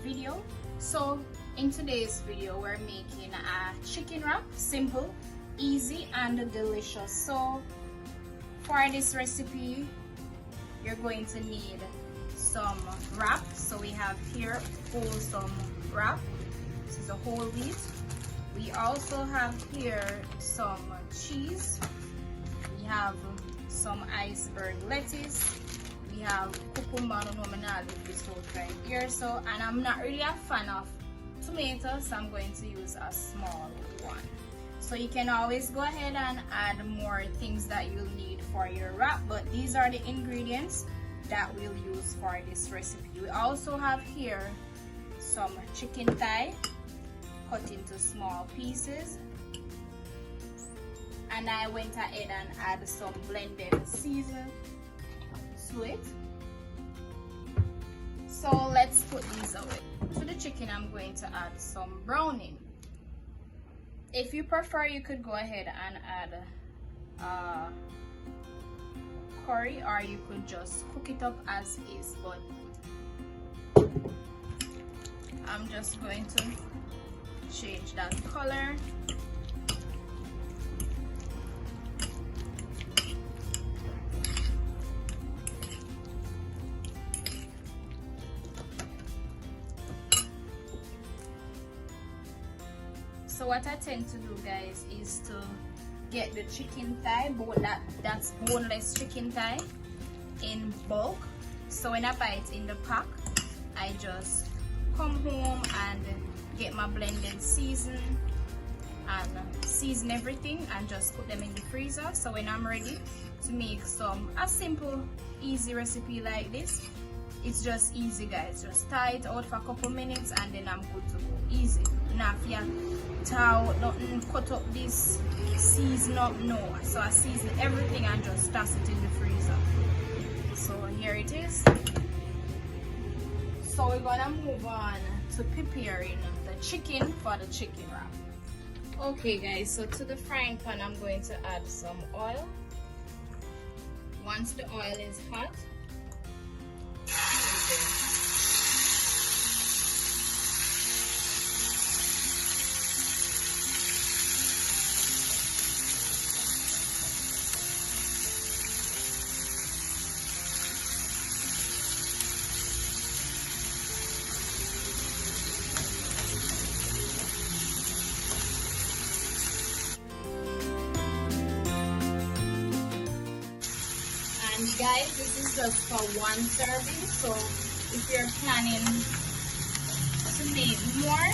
video. So in today's video we're making a chicken wrap. Simple, easy and delicious. So for this recipe you're going to need some wrap. So we have here wholesome wrap. This is a whole wheat. We also have here some cheese. We have some iceberg lettuce. We have cucumber, right here. So, and I'm not really a fan of tomatoes, so I'm going to use a small one. So you can always go ahead and add more things that you'll need for your wrap, but these are the ingredients that we'll use for this recipe. We also have here some chicken thigh cut into small pieces, and I went ahead and add some blended season to it. So let's put these away. To the chicken I'm going to add some browning. If you prefer, you could go ahead and add curry, or you could just cook it up as is, but I'm just going to change that color. So what I tend to do, guys, is to get the chicken thigh, that's boneless chicken thigh, in bulk. So when I buy it in the pack, I just come home and get my blended season and season everything and just put them in the freezer. So when I'm ready to make a simple, easy recipe like this, it's just easy, guys. Just tie it out for a couple minutes and then I'm good to go. Easy. Now if you tie out nothing, cut up this, season up, no. So I season everything and just toss it in the freezer. So here it is. So we're gonna move on to preparing the chicken for the chicken wrap. Okay, guys, so to the frying pan I'm going to add some oil. Once the oil is hot, guys, this is just for one serving. So if you're planning to make more,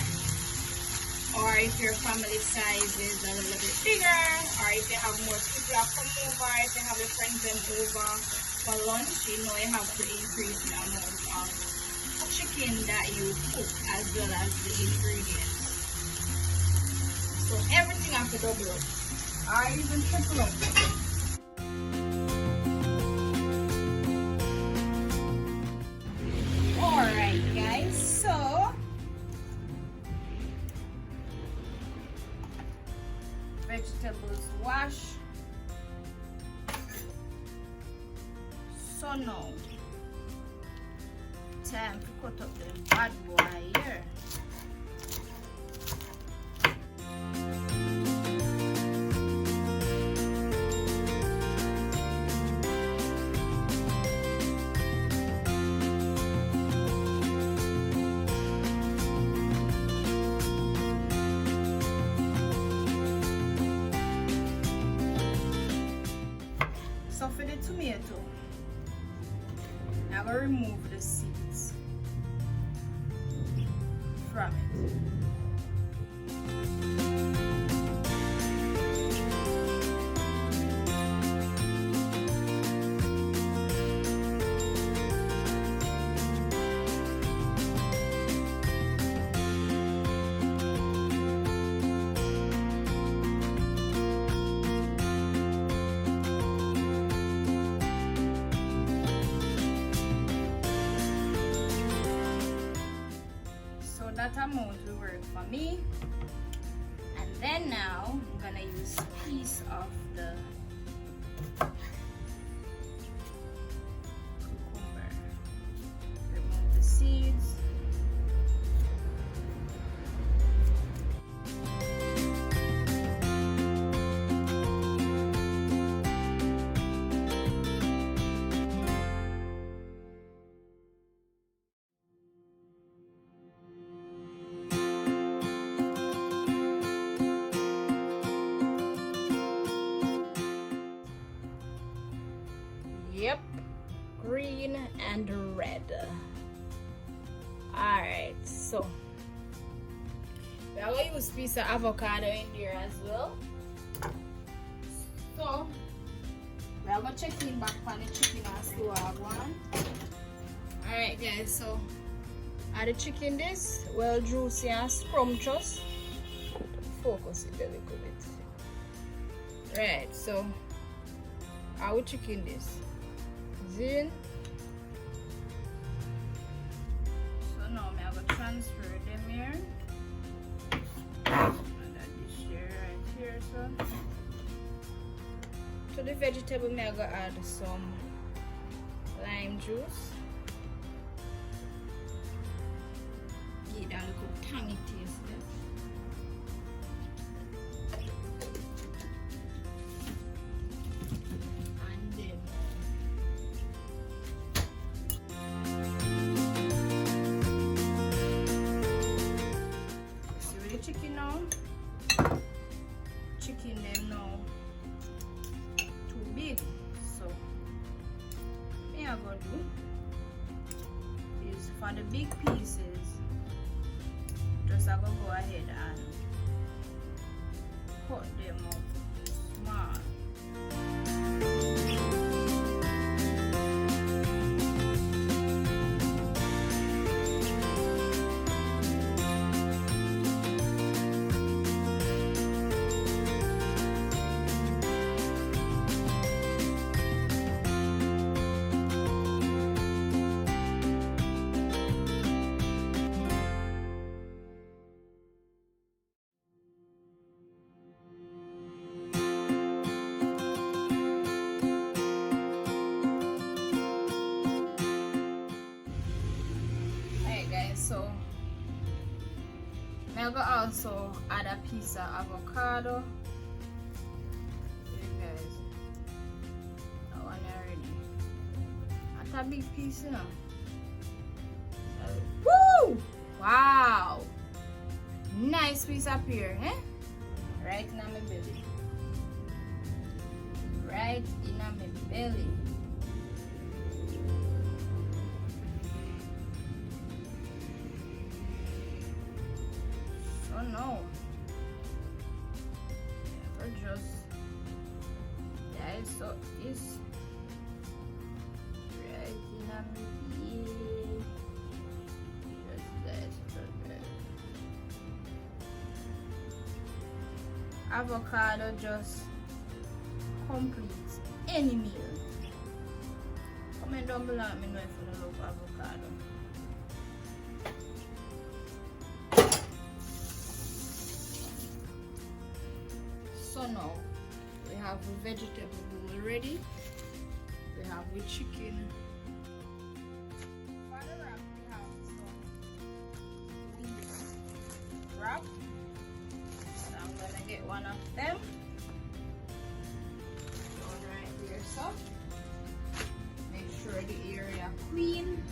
or if your family size is a little bit bigger, or if you have more people that come over, if you have your friends them over for lunch, you know you have to increase the amount of chicken that you cook as well as the ingredients. So everything has to double up, or even triple up. Alright guys, so vegetables wash. So now time to cut up the bad boy here. So for the tomato, I will remove the seeds from it. That amount will work for me. And then now I'm gonna use a piece of the cucumber. Remove the seeds. So we are going to use a piece of avocado in there as well. So we are going to check in back on the chicken and see what I want. Alright guys, so the chicken this well juicy and scrumptious. Focus it a little bit. Right, so our chicken this in. So now I'm going to transfer them here. And this here right here, so to the vegetable I'm going to add some lime juice. Give that a little tangy taste there. Chicken now, chicken them now too big, so what I'm gonna do is for the big pieces, just I'm gonna go ahead and cut them up small. So I'm gonna also add a piece of avocado. You guys, that one already. That's a big piece, you know. Woo! Wow! Nice piece up here, eh? Right in my belly. Right in my belly. Oh no, or just so it's right in a middle. Just that. Avocado just completes any meal. Comment down below, let me know if you love avocado. So now we have the vegetable bowl ready. We have the chicken. For the wrap, we have some leaf wrap. So I'm gonna get one of them. One right here, so make sure the area clean.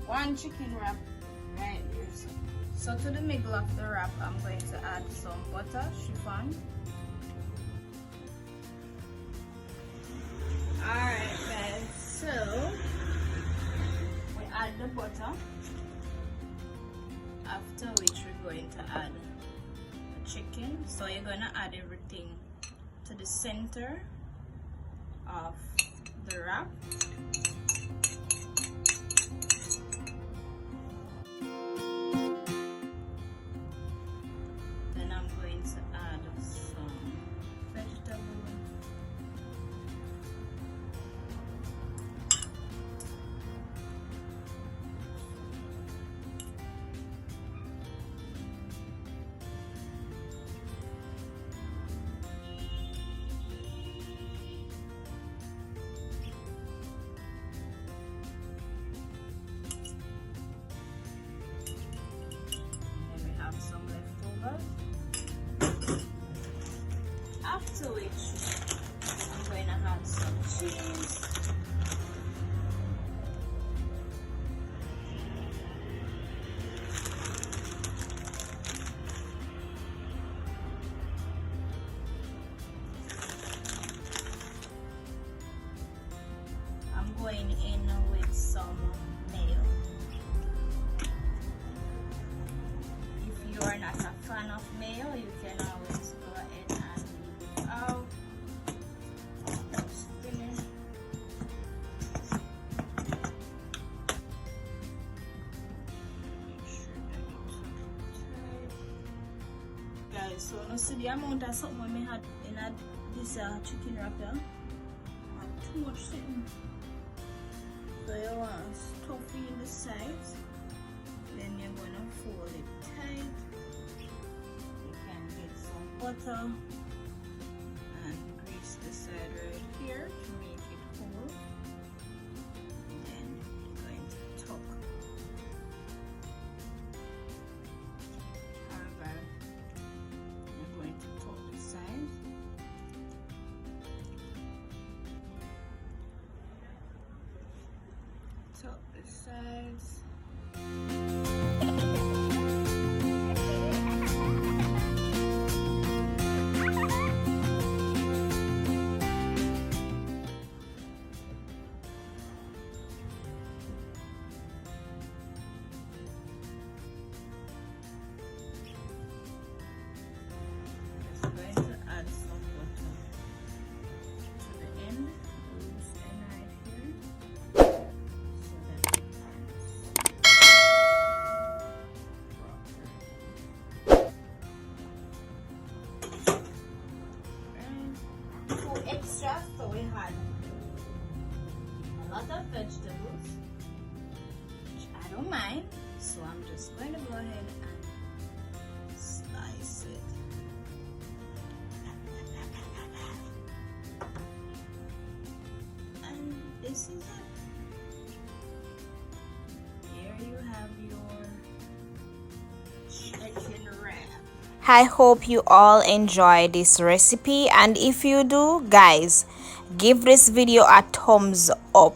One chicken wrap right here, so to the middle of the wrap, I'm going to add some butter, chiffon. Alright guys, so we add the butter, after which we're going to add the chicken. So you're going to add everything to the center of the wrap. Then I'm going to add some vegetable. Some leftovers. After which I'm going to add some cheese. I'm going in with some mayo. are not a fan of mayo, you can always go ahead and leave it out. Just finish. Guys, so now see the amount of something we had in this chicken wrapper. Too much sitting. So you want to stuff in the sides. Then you're gonna fold it tight. You can get some butter and grease the side right here to make it whole. And then you're going to tuck. However, you're going to tuck the sides. Tuck the sides. Extra, so we had a lot of vegetables, which I don't mind, so I'm just going to go ahead and slice it. And this is it. Here you have your chicken wrap. I hope you all enjoy this recipe, and if you do, guys, give this video a thumbs up.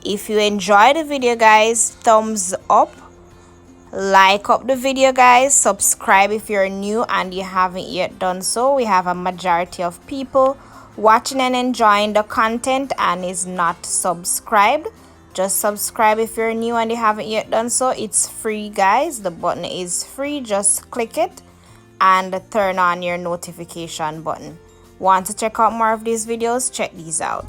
If you enjoy the video, guys, thumbs up. Like up the video, guys. Subscribe if you're new and you haven't yet done so. We have a majority of people watching and enjoying the content and is not subscribed. Just subscribe if you're new and you haven't yet done so. It's free, guys. The button is free. Just click it and turn on your notification button. Want to check out more of these videos? Check these out.